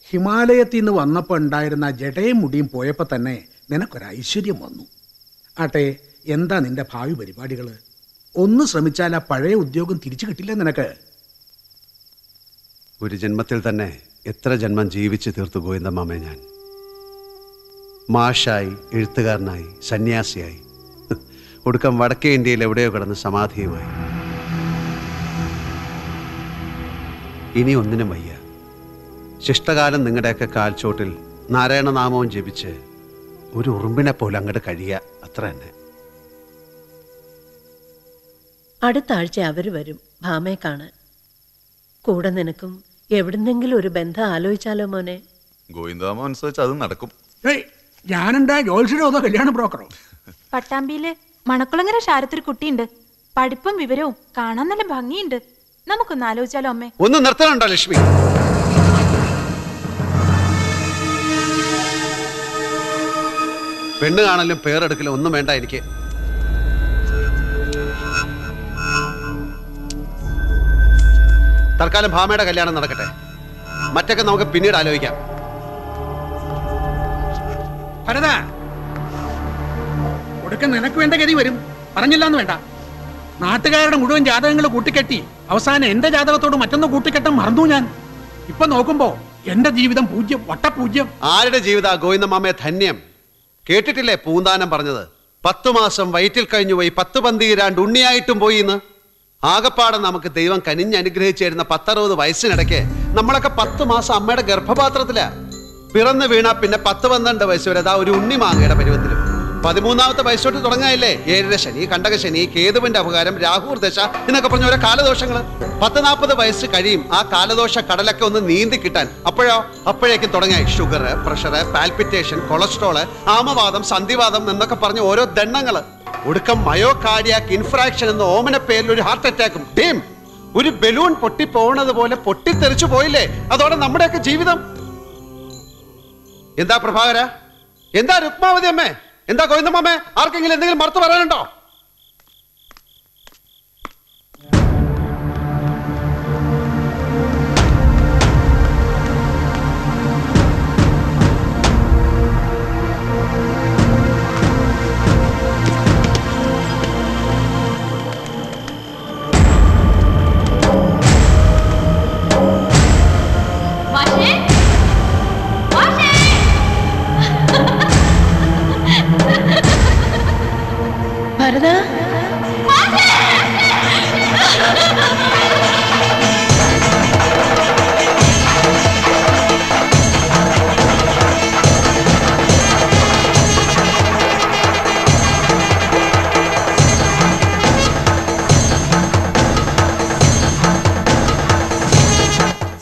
ഹിമാലയത്തിൽ നിന്ന് വന്നപ്പോൾ ഉണ്ടായിരുന്ന ജടയും മുടിയും പോയപ്പോൾ തന്നെ നിനക്കൊരു ഐശ്വര്യം വന്നു. ആട്ടെ, എന്താ നിന്റെ ഭാവി പരിപാടികൾ? ഒന്ന് ശ്രമിച്ചാൽ ആ പഴയ ഉദ്യോഗം തിരിച്ചു കിട്ടില്ല നിനക്ക്. ഒരു ജന്മത്തിൽ തന്നെ എത്ര ജന്മം ജീവിച്ച് തീർത്തു ഗോവിന്ദ മാമേ. ഞാൻ മാഷായി, എഴുത്തുകാരനായി, സന്യാസിയായി, ഒടുക്കം വടക്കേ ഇന്ത്യയിൽ എവിടെയോ കിടന്ന് സമാധിയുമായി. ഇനി ഒന്നിനും വയ്യ. ശിഷ്ടകാലം നിങ്ങളുടെയൊക്കെ കാൽച്ചോട്ടിൽ നാരായണനാമവും ജപിച്ച് ഒരു ഉറുമ്പിനെ പോലെ അങ്ങോട്ട് കഴിയുക, അത്ര തന്നെ. അടുത്ത ആഴ്ച അവർ വരും ഭാമയെ കാണാൻ. കൂടെ നിനക്കും എവിടുന്നെങ്കിലും ഒരു ബന്ധം ആലോചിച്ചാലോ മോനെ? ഗോവിന്ദാമ അനുസരിച്ച് അത് നടക്കും. ഞാനെന്താ ജോത്സ്യനോ അതോ കല്യാണ ബ്രോക്കറോ? പട്ടാമ്പിയില് മണക്കുളങ്ങര ശാരത്തൊരു കുട്ടിയുണ്ട്. പഠിപ്പും വിവരവും കാണാൻ നല്ല ഭംഗിയുണ്ട്. നമുക്കൊന്ന് ആലോചിച്ചാലോ അമ്മേ? ഒന്ന് നിർത്തണുണ്ടോ ലക്ഷ്മി? പെണ്ണ് കാണലും പേരെടുക്കലും ഒന്നും വേണ്ട എനിക്ക്. തൽക്കാലം ഭാമയുടെ കല്യാണം നടക്കട്ടെ, മറ്റൊക്കെ നമുക്ക് പിന്നീട് ആലോചിക്കാം. ഭരത, ഒടുക്കം നിനക്ക് വേണ്ട ഗതി വരും. പറഞ്ഞില്ലാന്ന് വേണ്ട. നാട്ടുകാരുടെ മുഴുവൻ ജാതകങ്ങൾ കൂട്ടിക്കെട്ടി അവസാനം എന്റെ ജാതകത്തോട് മറ്റൊന്ന് കൂട്ടിക്കെട്ടാൻ മറന്നു ഞാൻ. ഇപ്പൊ നോക്കുമ്പോ എന്റെ ജീവിതം പൂജ്യം, വട്ടപൂജ്യം. ആരുടെ ജീവിത ഗോവിന്ദമാമയെ ധന്യം. കേട്ടിട്ടില്ലേ പൂന്താനം പറഞ്ഞത്? 10 മാസം വയറ്റിൽ കഴിഞ്ഞുപോയി 10 പന്തീരാണ്ട് ഉണ്ണിയായിട്ടും പോയി എന്ന്. ആകപ്പാടെ നമുക്ക് ദൈവം കനിഞ്ഞനുഗ്രഹിച്ചിരുന്ന 10-60 വയസ്സിനിടയ്ക്ക് നമ്മളൊക്കെ 10 മാസം അമ്മയുടെ ഗർഭപാത്രത്തിലാ. പിറന്നു വീണാ പിന്നെ 10-12 വയസ്സ് വരെ അതാ ഒരു ഉണ്ണിമാങ്ങയുടെ പരുവത്തിലും. 13ാമത്തെ വയസ്സോട്ട് തുടങ്ങാനില്ലേ 7 ശനി, കണ്ടകശനി, കേതുവിന്റെ അപകാരം, രാഹുർ ദശ എന്നൊക്കെ പറഞ്ഞ ഓരോ കാലദോഷങ്ങൾ. 10-40 വയസ്സ് കഴിയും ആ കാലദോഷ കടലൊക്കെ ഒന്ന് നീന്തി കിട്ടാൻ. അപ്പോഴേക്കും തുടങ്ങായി ഷുഗർ, പ്രഷർ, പാൽപിറ്റേഷൻ, കൊളസ്ട്രോള്, ആമവാദം, സന്ധിവാദം എന്നൊക്കെ പറഞ്ഞ ഓരോ ദണ്ണങ്ങള്. ഒടുക്കം മയോകാർഡിയാക് ഇൻഫ്രാക്ഷൻ എന്ന ഓമന പേരിൽ ഒരു ഹാർട്ട് അറ്റാക്കും. ടീം ഒരു ബലൂൺ പൊട്ടിപ്പോണത് പോലെ പൊട്ടിത്തെറിച്ചു പോയില്ലേ? അതോടെ നമ്മുടെയൊക്കെ ജീവിതം. എന്താ പ്രഭാകര? എന്താ രുക്മാവതി അമ്മേ? എന്താ ഗോവിന്ദമാമേ? ആർക്കെങ്കിലും എന്തെങ്കിലും മറുത്തു പറയാനുണ്ടോ? ഭരത,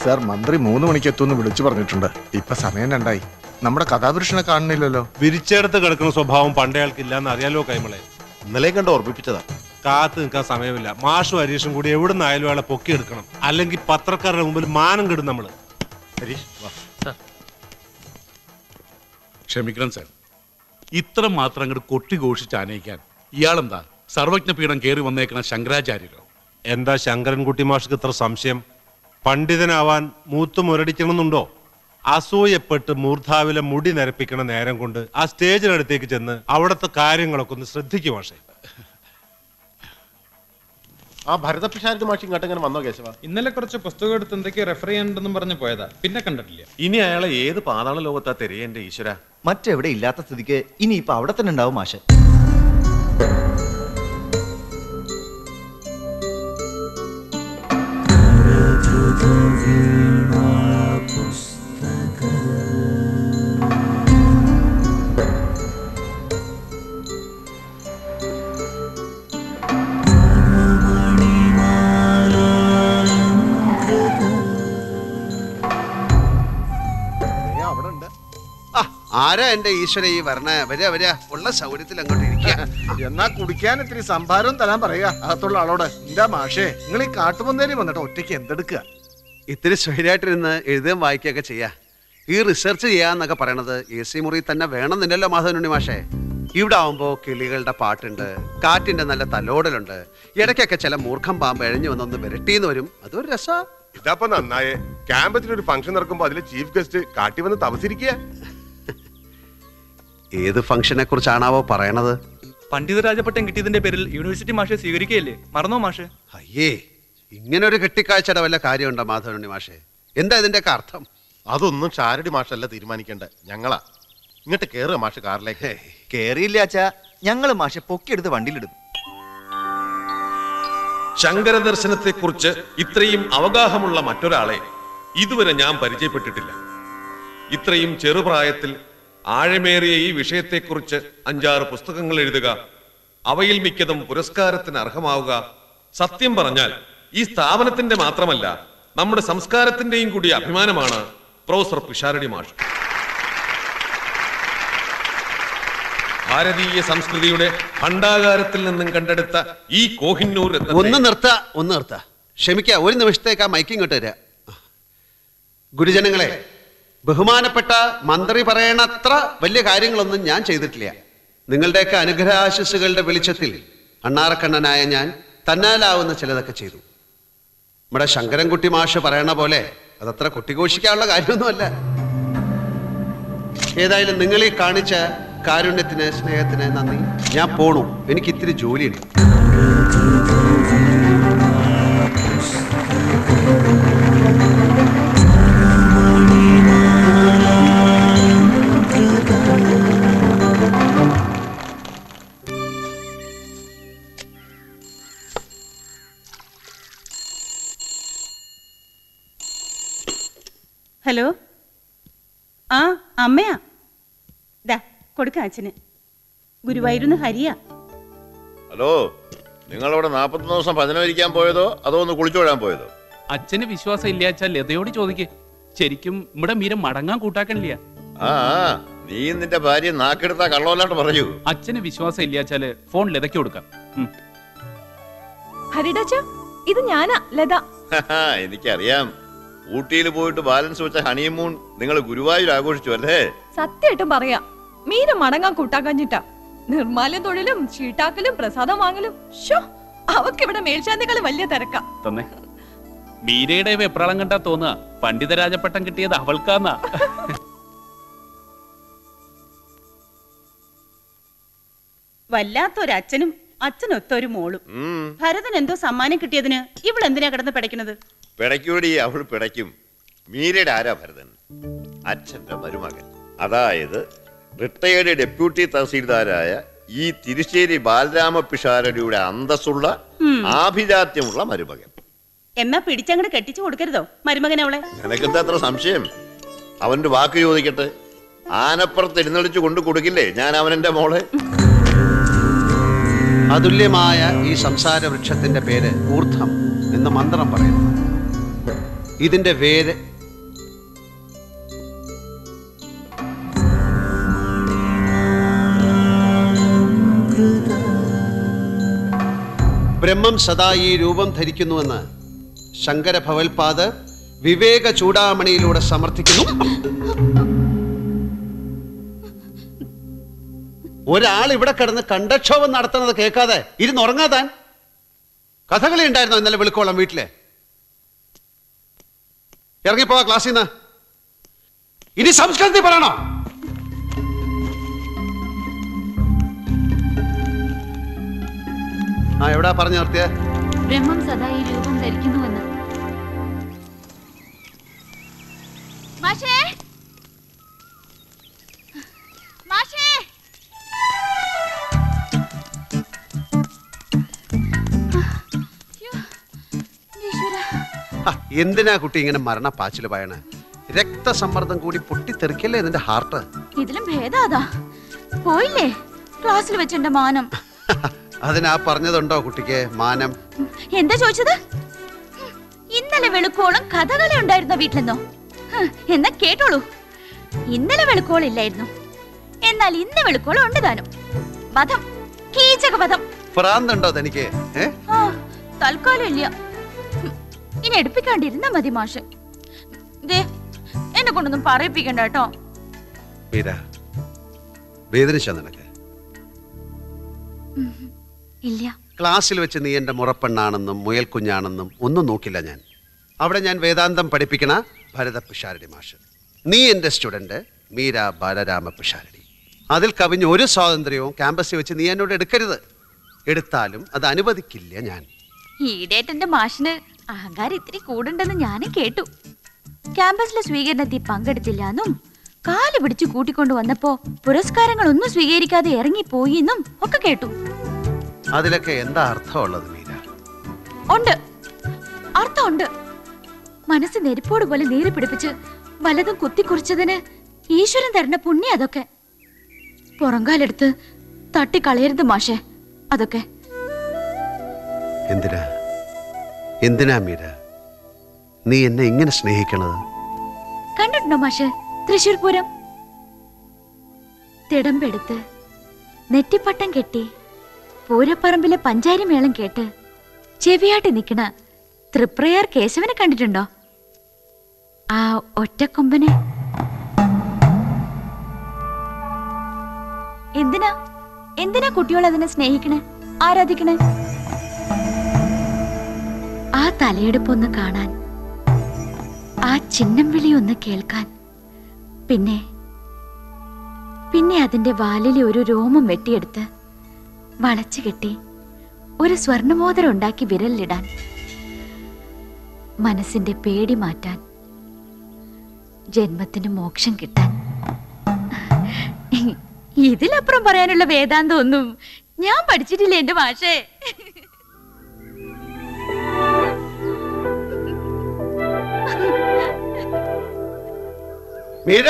സാർ, മന്ത്രി 3 മണിക്ക് എത്തുമെന്ന് വിളിച്ചു പറഞ്ഞിട്ടുണ്ട്. ഇപ്പൊ സമയം 2ആയി. നമ്മുടെ കഥാപുരുഷനെ കാണുന്നില്ലല്ലോ. വിരിച്ചെടുത്ത് കിടക്കുന്ന സ്വഭാവം പണ്ടേ ആൾക്കില്ലാന്ന് അറിയാലോ കൈമളെ. ഇന്നലെ കണ്ട് ഓർമ്മിപ്പിച്ചതാ. കാത്തു നിൽക്കാൻ സമയമില്ല. മാഷും ഹരീഷും കൂടി എവിടുന്നായാലും അയാളെ പൊക്കിയെടുക്കണം. അല്ലെങ്കിൽ പത്രക്കാരുടെ മുമ്പിൽ മാനം കെടും നമ്മള്. ഹരീഷ് വാ. ക്ഷമിക്കണം സാർ, ഇത്ര മാത്രം അങ്ങോട്ട് കൊട്ടിഘോഷിച്ച് ആനയിക്കാൻ ഇയാളെന്താ സർവജ്ഞപീഠം കയറി വന്നേക്കണ ശങ്കരാചാര്യരോ? എന്താ ശങ്കരൻകുട്ടി മാഷ്ക്ക് ഇത്ര സംശയം? പണ്ഡിതനാവാൻ മൂത്തു മുരടിക്കണമെന്നുണ്ടോ? അസൂയപ്പെട്ട് മൂർധാവിലെ മുടി നരപ്പിക്കണ നേരം കൊണ്ട് ആ സ്റ്റേജിനടുത്തേക്ക് ചെന്ന് അവിടുത്തെ കാര്യങ്ങളൊക്കെ ഒന്ന് ശ്രദ്ധിക്കും മാഷേ. ആ ഭരതപിഷാരദി മാഷി ഇങ്ങോട്ട് എങ്ങനെ വന്നോ കേശവ? ഇന്നലെ കുറച്ച് പുസ്തകം എടുത്ത് എന്തൊക്കെയോ റെഫർ ചെയ്യാനുണ്ടെന്നും പറഞ്ഞ് പോയതാ, പിന്നെ കണ്ടിട്ടില്ല. ഇനി അയാളെ ഏത് പാതാള ലോകത്താ തെരയ എന്റെ ഈശ്വര? മറ്റെവിടെ ഇല്ലാത്ത സ്ഥിതിക്ക് ഇനി ഇപ്പൊ അവിടെ തന്നെ ഉണ്ടാവും മാഷെ. ആരാ എന്റെ ഈശ്വര ഈ വരണ? വരിക ഉള്ള സൗകര്യത്തിൽ അങ്ങോട്ട് ഇരിക്കുക. എന്നാ കുടിക്കാൻ ഇത്തിരി സംഭാരവും തരാൻ പറയുക അകത്തുള്ള ആളോട്. എന്താ മാഷേ, നിങ്ങൾ ഈ കാട്ടുപന്തേരി വന്നിട്ട് ഒറ്റയ്ക്ക് എന്തെടുക്കുക? ഇത്തിരി സ്വൈരായിട്ടിരുന്ന് എഴുതുകയും വായിക്കുകയൊക്കെ ചെയ്യാ. ഈ റിസർച്ച് ചെയ്യാന്നൊക്കെ പറയണത് AC മുറി തന്നെ വേണമെന്നില്ലല്ലോ മാധവനുണ്ണി മാഷേ. ഇവിടെ ആവുമ്പോ കിളികളുടെ പാട്ടുണ്ട്, കാറ്റിന്റെ നല്ല തലോടലുണ്ട്, ഇടയ്ക്കൊക്കെ ചില മൂർഖം പാമ്പ് എഴഞ്ഞു വന്നൊന്ന് വിരട്ടിന്ന് വരും. അതൊരു രസാ. ഇതപ്പൊ നന്നായേ. ക്യാമ്പസിൽ ഒരു ഫംഗ്ഷൻ നടക്കുമ്പോ അതിലെ ചീഫ് ഗസ്റ്റ് കാട്ടി വന്ന് തപസിരിക്കുക. ഏത് ഫംഗ്ഷനെ കുറിച്ചാണാവോ പറയണത്? പണ്ഡിത രാജപട്ടം കിട്ടിയതിന്റെ പേരിൽ യൂണിവേഴ്സിറ്റി മാഷെ സ്വീകരിക്കുകയല്ലേ? മറന്നോ മാഷെ? അയ്യേ, ഇങ്ങനെ ഒരു കെട്ടിക്കാഴ്ചയുടെ വല്ല കാര്യമുണ്ടോ മാധവനുണ്ണി മാഷെ? എന്താ ഇതിന്റെയൊക്കെ അർത്ഥം? അതൊന്നും ഷാരടി മാഷല്ല തീരുമാനിക്കേണ്ട, ഞങ്ങളാ. ഇങ്ങോട്ട് കേറുക മാഷ് കാറിലേക്ക്. കേറിയില്ല അച്ഛാ, ഞങ്ങള് മാഷെ പൊക്കിയെടുത്ത് വണ്ടിയിലിടും. ശങ്കര ദർശനത്തെക്കുറിച്ച് ഇത്രയും അവഗാഹമുള്ള മറ്റൊരാളെ ഇതുവരെ ഞാൻ പരിചയപ്പെട്ടിട്ടില്ല. ഇത്രയും ചെറുപ്രായത്തിൽ ആഴമേറിയ ഈ വിഷയത്തെക്കുറിച്ച് 5-6 പുസ്തകങ്ങൾ എഴുതുക, അവയിൽ മിക്കതും പുരസ്കാരത്തിന് അർഹമാവുക, സത്യം പറഞ്ഞാൽ ഈ സ്ഥാപനത്തിന്റെ മാത്രമല്ല നമ്മുടെ സംസ്കാരത്തിന്റെയും കൂടി അഭിമാനമാണ് പ്രൊഫസർ പിഷാരടി മാഷ്. ഭാരതീയ സംസ്കൃതിയുടെ ഭണ്ഡാകാരത്തിൽ നിന്നും കണ്ടെടുത്ത ഈ കോഹിന്നൂർ ഒന്ന് നിർത്ത. ക്ഷമിക്കുക, ഒരു നിമിഷത്തേക്ക് ആ മൈക്കിങ് ഇട്ട് തരാം. ഗുരുജനങ്ങളെ, ബഹുമാനപ്പെട്ട മന്ത്രി പറയണത്ര വലിയ കാര്യങ്ങളൊന്നും ഞാൻ ചെയ്തിട്ടില്ല. നിങ്ങളുടെയൊക്കെ അനുഗ്രഹാശിസുകളുടെ വെളിച്ചത്തിൽ അണ്ണാറക്കണ്ണനായ ഞാൻ തന്നാലാവുന്ന ചിലതൊക്കെ ചെയ്തു. നമ്മുടെ ശങ്കരൻകുട്ടി മാഷ് പറയണ പോലെ അതത്ര കൊട്ടിഘോഷിക്കാനുള്ള കാര്യമൊന്നുമല്ല. ഏതായാലും നിങ്ങൾ ഈ കാണിച്ച കാരുണ്യത്തിന്, സ്നേഹത്തിന് നന്ദി. ഞാൻ പോണു, എനിക്ക് ഇത്തിരി ജോലിയുണ്ട്. ഹലോ, ആ അമ്മയാ. ദാ കൊടുക്ക അച്ഛന്. ഗുരുവായൂരുന്ന് ഹരിയാ. ഹലോ, നിങ്ങളവിടെ 41 ദിവസം ഭജനമിരിക്കാൻ പോയതോ അതോ ഒന്ന് കുളിച്ചോഴാൻ പോയതോ? അച്ഛന് വിശ്വാസം ഇല്ലാച്ചാൽ ലതയോട് ചോദിക്കേ. ശരിക്കും ഇവിടെ മീരം മടങ്ങാൻ കൂട്ടാക്കണില്ല. ആ, നീ നിന്റെ ഭാര്യ നാക്കെടുത്താ കള്ളവല്ലാണ്ട് പറയൂ. അച്ഛന് വിശ്വാസം ഇല്ലാച്ചാല് ഫോൺ ലതയ്ക്ക് കൊടുക്കാം. ഹരിടാച്ച, ഇത് ഞാനാ ലത. എനിക്കറിയാം. ഊട്ടിയിൽ പോയിട്ട് ബാലൻസ് വെച്ച ഹണിമൂൺ നിങ്ങൾ ഗുരുവായൂർ ആഘോഷിച്ചു അല്ലേ? സത്യമായിട്ടും പറയാ, മീര മടങ്ങാൻ കൂട്ടാക്കാഞ്ഞിട്ടാ. നിർമ്മാല്യം തൊഴിലും ചീട്ടാക്കലും പ്രസാദം വാങ്ങലും അവക്കിവിടെ മേൽശാന്തികൾ വലിയ തിരക്കാ. തന്നെ മീരയുടെ വെപ്രാളം കണ്ടാ തോന്നുക പണ്ഡിത രാജപട്ടം കിട്ടിയത് അവൾക്കാന്നാ. വല്ലാത്തൊരച്ഛനും അച്ഛനൊത്തൊരു മോളും. ഭരതൻ എന്തോ സമ്മാനം കിട്ടിയതിന് ഇവളെന്തിനാ കിടന്ന് പിടയ്ക്കുന്നത്? പിടയ്ക്കൂടി, അവൾ പിടയ്ക്കും. മീരയുടെ ആരാ ഭരതൻ? അച്ഛന്റെ മരുമകൻ. അതായത് റിട്ടയേർഡ് ഡെപ്യൂട്ടി തഹസീൽദാരായ ഈ തിരുശ്ശേരി ബാലരാമ പിഷാരടിയുടെ അന്തസ്സുള്ള ആഭിജാത്യമുള്ള മരുമകൻ. എന്നാ പിടിച്ചങ്ങട് കെട്ടിച്ചു കൊടുക്കരുതോ മരുമകൻ അവളെ? നിനക്കെന്താ അത്ര സംശയം? അവന്റെ വാക്ക് ചോദിക്കട്ടെ. ആനപ്പുറത്ത് എഴുന്നള്ളിച്ചു കൊണ്ടു കൊടുക്കില്ലേ ഞാൻ അവനെന്റെ മോളെ? അതുല്യമായ ഈ സംസാര വൃക്ഷത്തിന്റെ പേര് ഊർധ്വം എന്ന് മന്ത്രം പറയുന്നു. ഇതിന്റെ വേര് ബ്രഹ്മം സദാ ഈ രൂപം ധരിക്കുന്നുവെന്ന് ശങ്കര ഭവൽപാദർ വിവേക ചൂടാമണിയിലൂടെ സമർത്ഥിക്കുന്നു. ഒരാൾ ഇവിടെ കിടന്ന് കണ്ടക്ഷോഭം നടത്തുന്നത് കേൾക്കാതെ ഇരുന്നുറങ്ങാതാൻ. കഥകളി ഉണ്ടായിരുന്നോ ഇന്നലെ വെളുക്കോളം വീട്ടിലെ? ഇറങ്ങിപ്പോവാ ക്ലാസ്സിൽ നിന്ന്. ഇനി സംസ്കൃതി പറയണോ? ആ, എവിടാ പറഞ്ഞു നിർത്തിയ? ബ്രഹ്മം സദാ ഈ രൂപം ധരിക്കുന്നുവെന്ന്. മാഷേ, മാഷേ, എന്തിനാ കുട്ടി ഇങ്ങനെ മരണപ്പാച്ചില് പറയണ? രക്തസമ്മർദ്ദം കൂടി പൊട്ടിത്തെറിക്കല്ലേ നിന്റെ ഹാർട്ട്? ഇതിലും ഭേദാതാ. പോയില്ലേ ക്ലാസ്സിൽ വെച്ചെന്റെ മാനം? അതിനാ പറഞ്ഞതുണ്ടോ കുട്ടിക്ക് മാനം? എന്താ ചോദിച്ചത്? ഇന്നലെ വെളുക്കോളം കഥകളി ഉണ്ടായിരുന്ന വീട്ടിലെന്നോ? എന്നാ കേട്ടോളൂ, ഇന്നലെ വെളുക്കോളില്ലായിരുന്നു, എന്നാൽ ഇന്ന് വെളുക്കോളം ഉണ്ട് താനും. വധം, കീചക വധം. ഭ്രാന്തുണ്ടോ തനിക്ക്? തൽക്കാലം ഇല്ല, ഇനി എടുപ്പിക്കാണ്ടിരുന്ന മതി മാഷ്. എന്നെ കൊണ്ടൊന്നും പറയിപ്പിക്കണ്ട കേട്ടോ. വേദനിച്ച നിനക്ക്? ഇല്ല. ക്ലാസ്സിൽ വെച്ച് നീ എന്റെ മുറപ്പെണ്ണാണെന്നും മുയൽക്കുഞ്ഞാണെന്നും ഒന്നും നോക്കില്ല ഞാൻ. അവിടെ ഞാൻ വേദാന്തം പഠിപ്പിക്കണ ഭരത പിഷാരടി മാഷ്. നീ എൻ്റെ സ്റ്റുഡൻറ്റ് മീര ബാലരാമ പിഷാരടി. അതിൽ കവിഞ്ഞ് ഒരു സ്വാതന്ത്ര്യവും ക്യാമ്പസിൽ വെച്ച് നീ എന്നോട് എടുക്കരുത്. എടുത്താലും അത് അനുവദിക്കില്ല ഞാൻ. ഈടേറ്റന്റെ മാഷിന് അഹങ്കാരം ഇത്തിരി കൂടുണ്ടെന്ന് ഞാനും കേട്ടു. ക്യാമ്പസിലെ സ്വീകരണത്തിൽ പങ്കെടുത്തില്ലാന്നും കാല് പിടിച്ചു കൂട്ടിക്കൊണ്ടു വന്നപ്പോ പുരസ്കാരങ്ങളൊന്നും സ്വീകരിക്കാതെ ഇറങ്ങിപ്പോയി എന്നും ഒക്കെ കേട്ടു. അതിലൊക്കെ എന്താ അർത്ഥമുള്ളത് മീര? ഉണ്ട്, അർത്ഥമുണ്ട്. മനസ്സ് നെരുപ്പോട് പോലെ നീറി പിടിപ്പിച്ച് വലതും കുത്തിക്കുറിച്ചതിന് ഈശ്വരൻ തരുന്ന പുണ്യം അതൊക്കെ. പുറങ്കാലെടുത്ത് തട്ടിക്കളയരുത് മാഷെ അതൊക്കെ. എന്തിനാ മീര നീ എന്നെ ഇങ്ങനെ സ്നേഹിക്കണത്? കണ്ടിട്ടുണ്ടോ മാഷെ തൃശ്ശൂർ പൂരം? തിടമ്പെടുത്ത് നെറ്റിപ്പട്ടം കെട്ടി പൂരപ്പറമ്പിലെ പഞ്ചാരി മേളം കേട്ട് ചെവിയാട്ടി നിക്കണ തൃപ്രയാർ കേശവനെ കണ്ടിട്ടുണ്ടോ? ആ ഒറ്റക്കൊമ്പനെ. എന്തിനാ കുട്ടികൾ അതിനെ സ്നേഹിക്കണേ, ആരാധിക്കണേ? ആ തലയെടുപ്പൊന്ന് കാണാൻ, ആ ചിഹ്നം വിളി ഒന്ന് കേൾക്കാൻ, പിന്നെ അതിന്റെ വാലിലെ ഒരു രോമം വെട്ടിയെടുത്ത് വളച്ചു കെട്ടി ഒരു സ്വർണമോതിരം ഉണ്ടാക്കി വിരലിലിടാൻ, മനസ്സിന്റെ പേടി മാറ്റാൻ, ജന്മത്തിന് മോക്ഷം കിട്ടാൻ. ഇതിലപ്പുറം പറയാനുള്ള വേദാന്തം ഒന്നും ഞാൻ പഠിച്ചിട്ടില്ല എന്റെ മാഷേ. മീര